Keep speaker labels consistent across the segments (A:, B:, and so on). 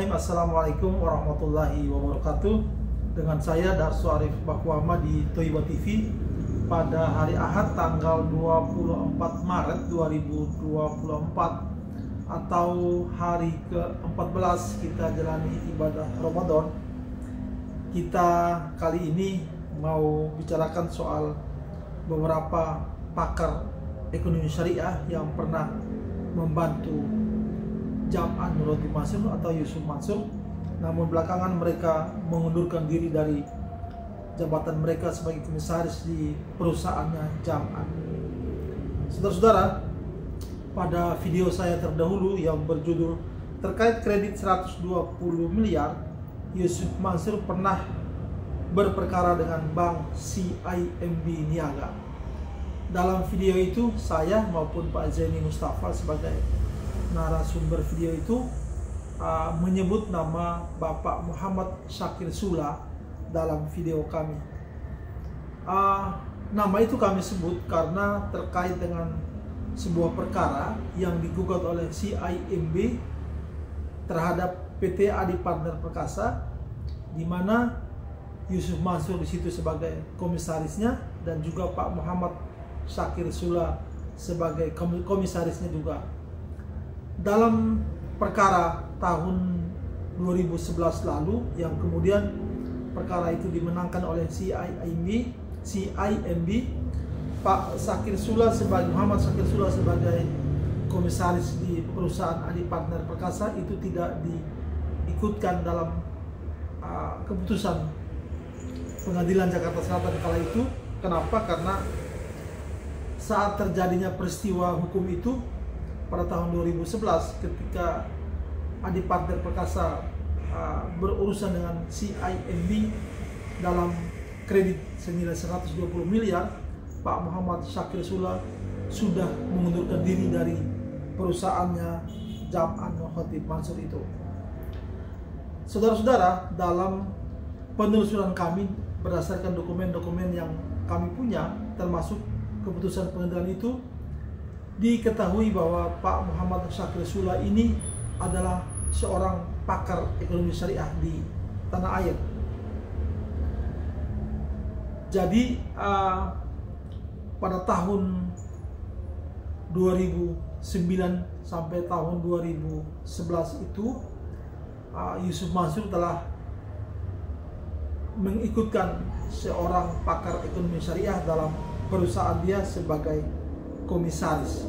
A: Bismillahirrahmanirrahim. Assalamualaikum warahmatullahi wabarakatuh. Dengan saya Darso Arif Bakwama di Toiba TV pada hari Ahad tanggal 24 Maret 2024 atau hari ke-14 kita jalani ibadah Ramadan. Kita kali ini mau bicarakan soal beberapa pakar ekonomi syariah yang pernah membantu Jam'an Nurul Mansur atau Yusuf Mansur, namun belakangan mereka mengundurkan diri dari jabatan mereka sebagai komisaris di perusahaannya Jam'an. Saudara-saudara, pada video saya terdahulu yang berjudul terkait kredit 120 miliar, Yusuf Mansur pernah berperkara dengan Bank CIMB Niaga. Dalam video itu saya maupun Pak Zaini Mustafa sebagai narasumber video itu menyebut nama Bapak Muhammad Syakir Sula dalam video kami. Nama itu kami sebut karena terkait dengan sebuah perkara yang digugat oleh CIMB terhadap PT Adi Partner Perkasa, di mana Yusuf Mansur di situ sebagai komisarisnya dan juga Pak Muhammad Syakir Sula sebagai komisarisnya juga. Dalam perkara tahun 2011 lalu yang kemudian perkara itu dimenangkan oleh CIMB, Pak Syakir Sula sebagai Muhammad Syakir Sula sebagai komisaris di perusahaan Adi Partner Perkasa itu tidak diikutkan dalam keputusan Pengadilan Jakarta Selatan kala itu. Kenapa? Karena saat terjadinya peristiwa hukum itu pada tahun 2011 ketika Adi Partner Perkasa berurusan dengan CIMB dalam kredit senilai 120 miliar, Pak Muhammad Syakir Sula sudah mengundurkan diri dari perusahaannya Jam'an Nurul Mansur itu. Saudara-saudara, dalam penelusuran kami berdasarkan dokumen-dokumen yang kami punya termasuk keputusan pengadilan itu, diketahui bahwa Pak Muhammad Syakir Sula ini adalah seorang pakar ekonomi syariah di tanah air. Jadi pada tahun 2009 sampai tahun 2011 itu Yusuf Mansur telah mengikutkan seorang pakar ekonomi syariah dalam perusahaan dia sebagai komisaris.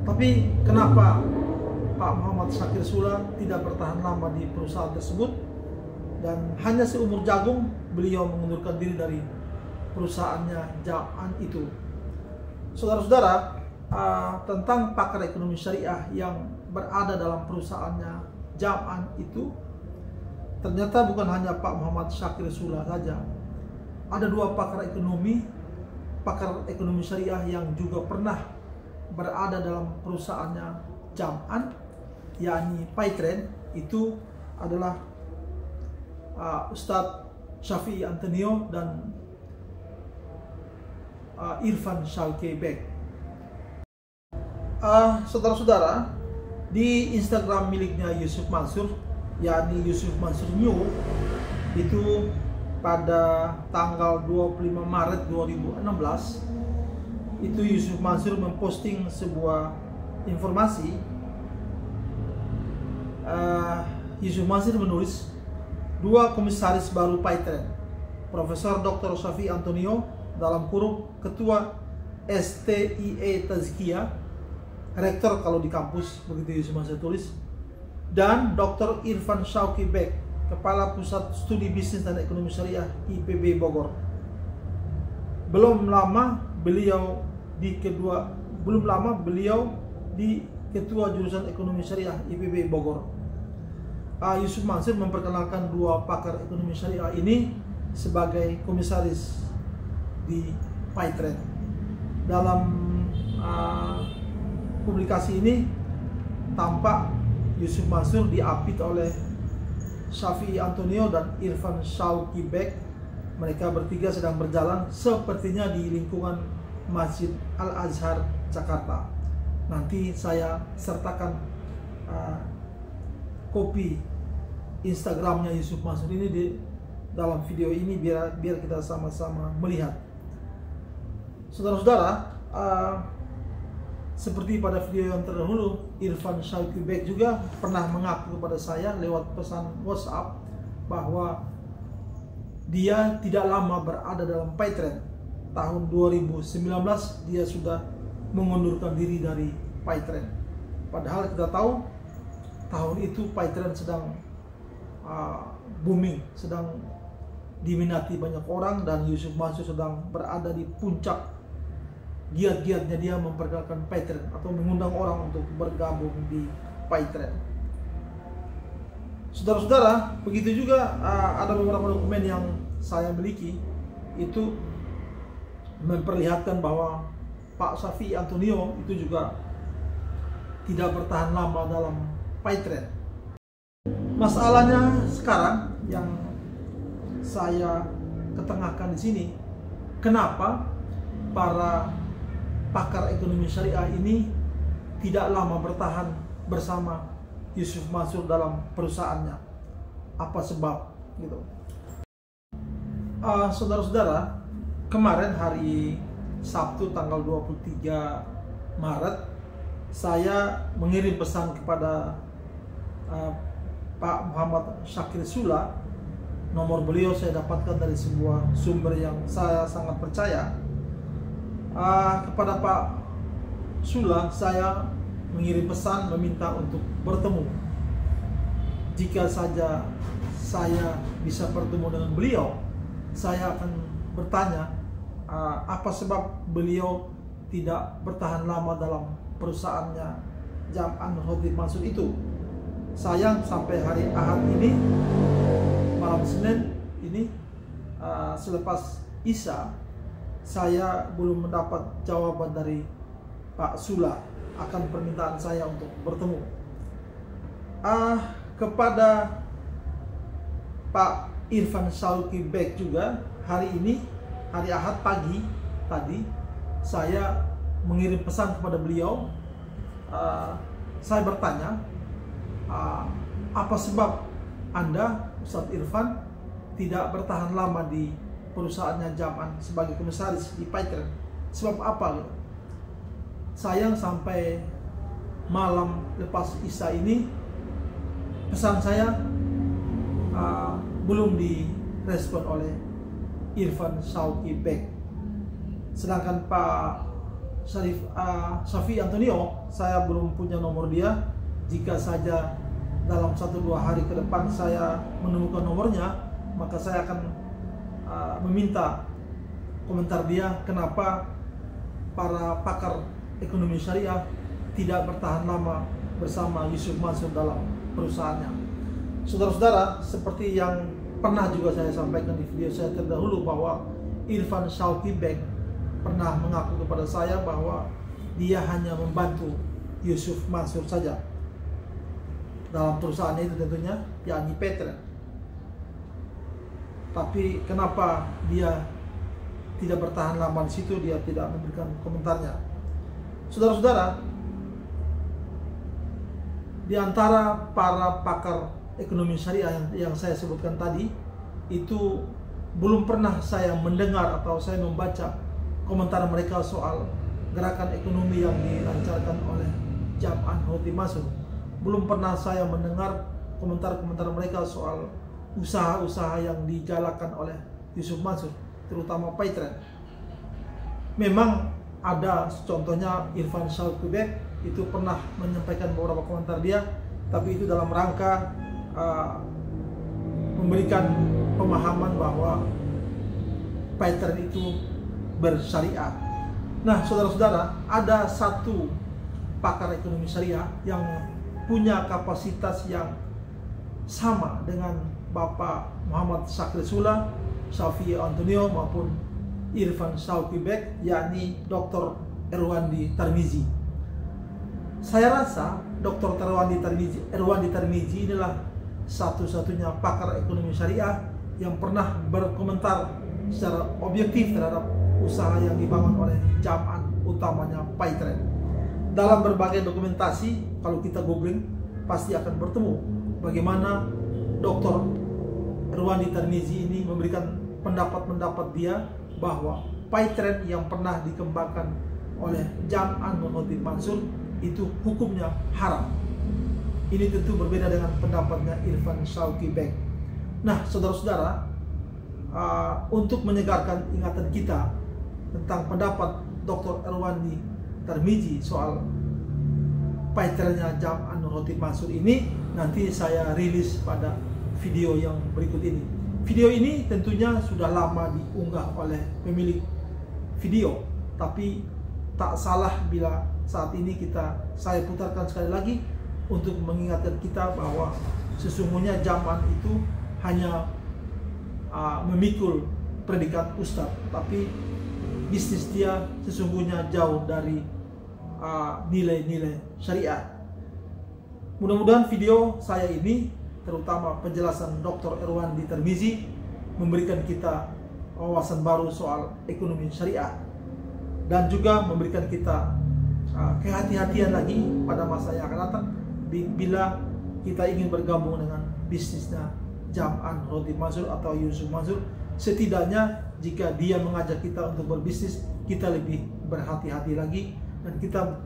A: Tapi kenapa Pak Muhammad Syakir Sula tidak bertahan lama di perusahaan tersebut dan hanya seumur jagung beliau mengundurkan diri dari perusahaannya Jam'an itu? Saudara-saudara, tentang pakar ekonomi syariah yang berada dalam perusahaannya Jam'an itu, ternyata bukan hanya Pak Muhammad Syakir Sula saja. Ada dua pakar ekonomi syariah yang juga pernah berada dalam perusahaannya Jam'an, yakni Paitren. Itu adalah Ustadz Syafi'i Antonio dan Irfan Shawki Bek. Saudara-saudara, di Instagram miliknya Yusuf Mansur, yakni Yusuf Mansur New, itu pada tanggal 25 Maret 2016 itu Yusuf Mansur memposting sebuah informasi. Yusuf Mansur menulis, dua komisaris baru Paitren, Profesor Dr. Syafi'i Antonio dalam kurung Ketua STIE Tazkiyah, Rektor kalau di kampus, begitu Yusuf Mansur tulis, dan Dr. Irfan Shawki Bek, Kepala Pusat Studi Bisnis dan Ekonomi Syariah IPB Bogor. Belum lama beliau di Ketua Jurusan Ekonomi Syariah IPB Bogor. Yusuf Mansur memperkenalkan dua pakar ekonomi syariah ini sebagai komisaris di Paitren. Dalam publikasi ini tampak Yusuf Mansur diapit oleh Syafi'i Antonio dan Irfan Shawki Bek. Mereka bertiga sedang berjalan sepertinya di lingkungan Masjid Al-Azhar, Jakarta. Nanti saya sertakan kopi Instagramnya Yusuf Mansur ini di dalam video ini biar kita sama-sama melihat. Saudara-saudara, seperti pada video yang terdahulu, Irfan Shawky Bek juga pernah mengaku kepada saya lewat pesan WhatsApp bahwa dia tidak lama berada dalam PayTrend. Tahun 2019 dia sudah mengundurkan diri dari PayTrend. Padahal kita tahu tahun itu PayTrend sedang booming, sedang diminati banyak orang, dan Yusuf Mansur sedang berada di puncak giat-giatnya dia memperkenalkan PayTrend atau mengundang orang untuk bergabung di PayTrend. Saudara-saudara, begitu juga ada beberapa dokumen yang saya miliki itu memperlihatkan bahwa Pak Shafi'i Antonio itu juga tidak bertahan lama dalam PayTrend. Masalahnya sekarang yang saya ketengahkan di sini, kenapa para pakar ekonomi syariah ini tidak lama bertahan bersama Yusuf Mansur dalam perusahaannya? Apa sebab gitu? Saudara-saudara, kemarin hari Sabtu tanggal 23 Maret saya mengirim pesan kepada Pak Muhammad Syakir Sula. Nomor beliau saya dapatkan dari sebuah sumber yang saya sangat percaya. Kepada Pak Sula saya mengirim pesan meminta untuk bertemu. Jika saja saya bisa bertemu dengan beliau, saya akan bertanya apa sebab beliau tidak bertahan lama dalam perusahaannya Jam'an Khotib Mansur itu. Sayang sampai hari Ahad ini, malam Senin ini, selepas Isya, saya belum mendapat jawaban dari Pak Sula akan permintaan saya untuk bertemu. Kepada Pak Irfan Shawky Bek juga hari ini, hari Ahad pagi tadi, saya mengirim pesan kepada beliau. Saya bertanya, apa sebab Anda, Ustadz Irfan, tidak bertahan lama di perusahaannya Jam'an sebagai komisaris di PayTrend? Sebab apa gitu? Sayang sampai malam lepas Isya ini pesan saya belum direspon oleh Irfan Shawky Bek. Sedangkan Pak Shafi'i Antonio, saya belum punya nomor dia. Jika saja dalam 1-2 hari ke depan saya menemukan nomornya, maka saya akan meminta komentar dia kenapa para pakar ekonomi syariah tidak bertahan lama bersama Yusuf Mansur dalam perusahaannya. Saudara-saudara, seperti yang pernah juga saya sampaikan di video saya terdahulu, bahwa Irfan Shawky Bek pernah mengaku kepada saya bahwa dia hanya membantu Yusuf Mansur saja dalam perusahaannya itu, tentunya yakni PayTrend. Tapi kenapa dia tidak bertahan lama di situ, dia tidak memberikan komentarnya. Saudara-saudara, di antara para pakar ekonomi syariah yang saya sebutkan tadi, itu belum pernah saya mendengar atau saya membaca komentar mereka soal gerakan ekonomi yang dilancarkan oleh Jam'an Khotib Mansur. Belum pernah saya mendengar komentar-komentar mereka soal usaha-usaha yang digalakan oleh Yusuf Mansur, terutama PayTrend. Memang ada, contohnya Irfan Shawky Bek itu pernah menyampaikan beberapa komentar dia, tapi itu dalam rangka memberikan pemahaman bahwa PayTrend itu bersyariah. Nah, saudara-saudara, ada satu pakar ekonomi syariah yang punya kapasitas yang sama dengan Bapak Muhammad Syakir Sula, Shafi'i Antonio maupun Irfan Shawky Bek, yakni Dr. Erwandi Tarmizi. Saya rasa Dr. Erwandi Tarmizi inilah satu-satunya pakar ekonomi syariah yang pernah berkomentar secara objektif terhadap usaha yang dibangun oleh Jam'an, utamanya PayTrend. Dalam berbagai dokumentasi, kalau kita googling, pasti akan bertemu bagaimana Dr. Irwandi Tarmizi ini memberikan pendapat-pendapat dia bahwa PyTrend yang pernah dikembangkan oleh Jam'an Nur Khatib Mansur itu hukumnya haram. Ini tentu berbeda dengan pendapatnya Irfan Shawki Bek. Nah, saudara-saudara, untuk menyegarkan ingatan kita tentang pendapat Dr. Irwandi Tarmizi soal PyTrendnya Jam'an Nur Khatib Mansur ini, nanti saya rilis pada video yang berikut ini. Video ini tentunya sudah lama diunggah oleh pemilik video, tapi tak salah bila saat ini saya putarkan sekali lagi untuk mengingatkan kita bahwa sesungguhnya Jam'an itu hanya memikul predikat ustadz, tapi bisnis dia sesungguhnya jauh dari nilai-nilai syariat. Mudah-mudahan video saya ini, terutama penjelasan Dr. Irwandi Tarmizi, memberikan kita wawasan baru soal ekonomi syariah dan juga memberikan kita kehati-hatian lagi pada masa yang akan datang bila kita ingin bergabung dengan bisnisnya Jam'an Nur Khatib Mansur atau Yusuf Mansur. Setidaknya jika dia mengajak kita untuk berbisnis, kita lebih berhati-hati lagi dan kita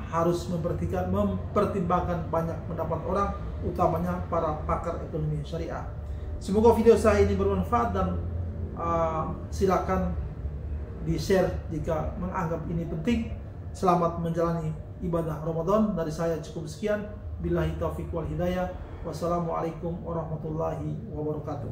A: harus mempertimbangkan banyak pendapat orang, utamanya para pakar ekonomi syariah. Semoga video saya ini bermanfaat dan silakan di-share jika menganggap ini penting. Selamat menjalani ibadah Ramadan. Dari saya cukup sekian. Billahi taufiq wal hidayah. Wassalamualaikum warahmatullahi wabarakatuh.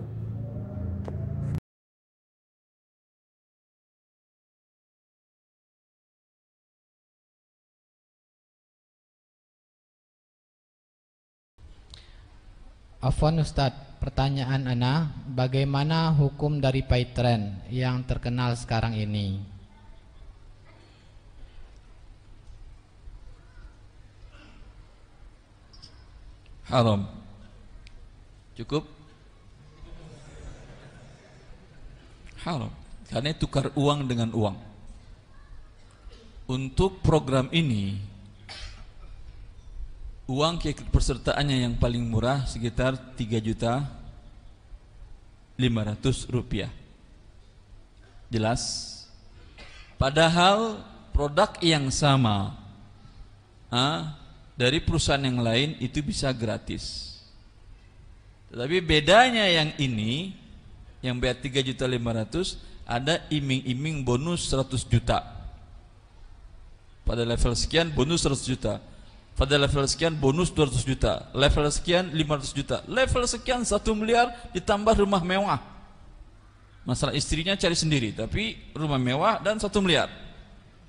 B: Afwan Ustadz, pertanyaan Ana, bagaimana hukum dari PyTrend yang terkenal sekarang ini?
C: Haram. Cukup? Haram. Karena tukar uang dengan uang. Untuk program ini, uang keikutsertaannya yang paling murah sekitar 3.500.000 rupiah. Jelas? Padahal produk yang sama dari perusahaan yang lain itu bisa gratis. Tetapi bedanya yang ini, yang bayar 3.500.000, ada iming-iming bonus 100 juta. Pada level sekian bonus 100 juta. Pada level sekian bonus 200 juta, level sekian 500 juta, level sekian 1 miliar ditambah rumah mewah. Masalah istrinya cari sendiri, tapi rumah mewah dan 1 miliar.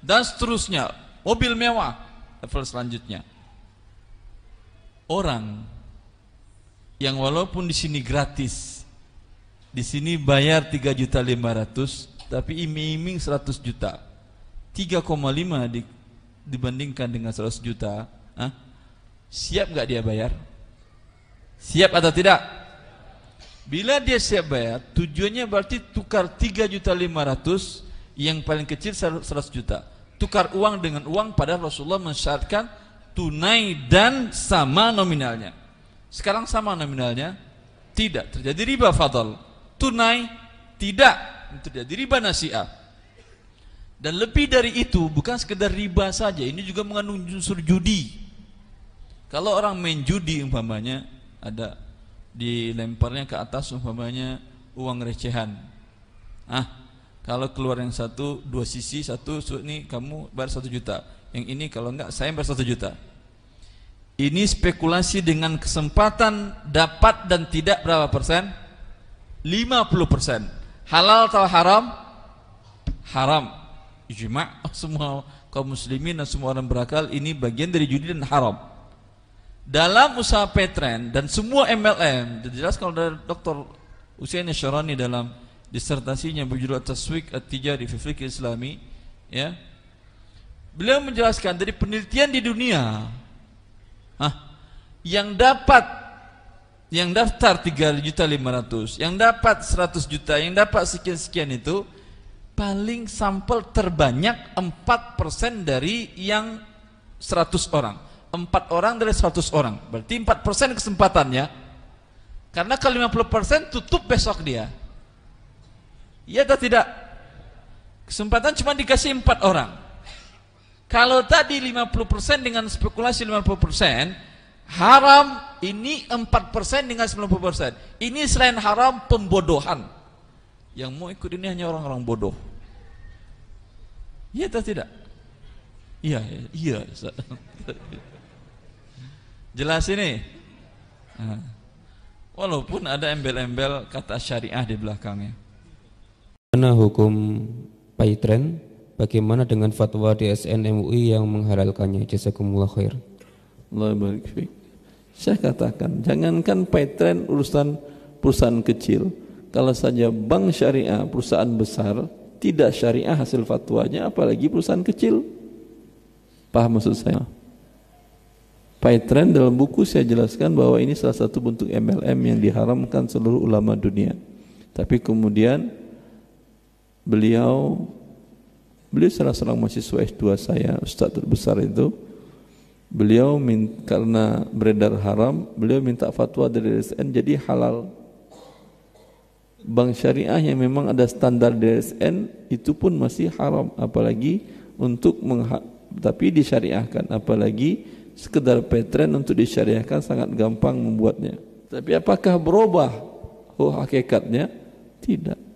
C: Dan seterusnya, mobil mewah, level selanjutnya. Orang yang walaupun di sini gratis, di sini bayar 3.500.000, tapi iming-iming 100 juta. 3,5 dibandingkan dengan 100 juta. Siap gak dia bayar? Siap atau tidak? Bila dia siap bayar, tujuannya berarti tukar 3.500.000, yang paling kecil 100 juta. Tukar uang dengan uang, padahal Rasulullah mensyaratkan tunai dan sama nominalnya. Sekarang sama nominalnya? Tidak, terjadi riba fadl. Tunai? Tidak, terjadi riba nasi'ah. Dan lebih dari itu, bukan sekedar riba saja, ini juga mengandung unsur judi. Kalau orang main judi umpamanya, ada dilemparnya ke atas umpamanya uang recehan. Kalau keluar yang satu, 2 sisi, satu ini kamu bayar 1 juta, yang ini kalau enggak saya bayar 1 juta. Ini spekulasi dengan kesempatan dapat dan tidak berapa persen? 50%. Halal atau haram? Haram. Ijma' semua kaum muslimin dan semua orang berakal, ini bagian dari judi dan haram. Dalam usaha PyTrend dan semua MLM, dijelaskan oleh Dr. Husain Syarani dalam disertasinya berjudul Taswiq At-Tijari fi Fiqh Islami, ya. Beliau menjelaskan dari penelitian di dunia, yang daftar 3.500.000, yang dapat 100 juta, yang dapat sekian-sekian itu paling sampel terbanyak 4% dari yang 100 orang. 4 orang dari 100 orang, berarti 4% kesempatannya. Karena kalau 50% tutup besok dia. Iya atau tidak? Kesempatan cuma dikasih 4 orang. Kalau tadi 50% dengan spekulasi 50%, haram ini 4% dengan 90%. Ini selain haram pembodohan. Yang mau ikut ini hanya orang-orang bodoh. Iya atau tidak? Iya, iya. Jelas ini. Nah, walaupun ada embel-embel kata syariah di belakangnya.
D: Bagaimana hukum paytren? Bagaimana dengan fatwa DSN MUI yang menghalalkannya? Jazakumullah khair.
E: Allah barik fiik. Saya katakan, jangankan paytren urusan perusahaan kecil, kalau saja bank syariah, perusahaan besar tidak syariah hasil fatwanya, apalagi perusahaan kecil. Paham maksud saya? Paytren dalam buku saya jelaskan bahwa ini salah satu bentuk MLM yang diharamkan seluruh ulama dunia. Tapi kemudian beliau salah seorang mahasiswa S2 saya, ustaz terbesar itu, beliau karena beredar haram, beliau minta fatwa dari DSN jadi halal. Bank syariah yang memang ada standar DSN itu pun masih haram, apalagi untuk tapi disyariahkan, apalagi sekedar paytren untuk disyariahkan sangat gampang membuatnya. Tapi apakah berubah hakikatnya? Tidak.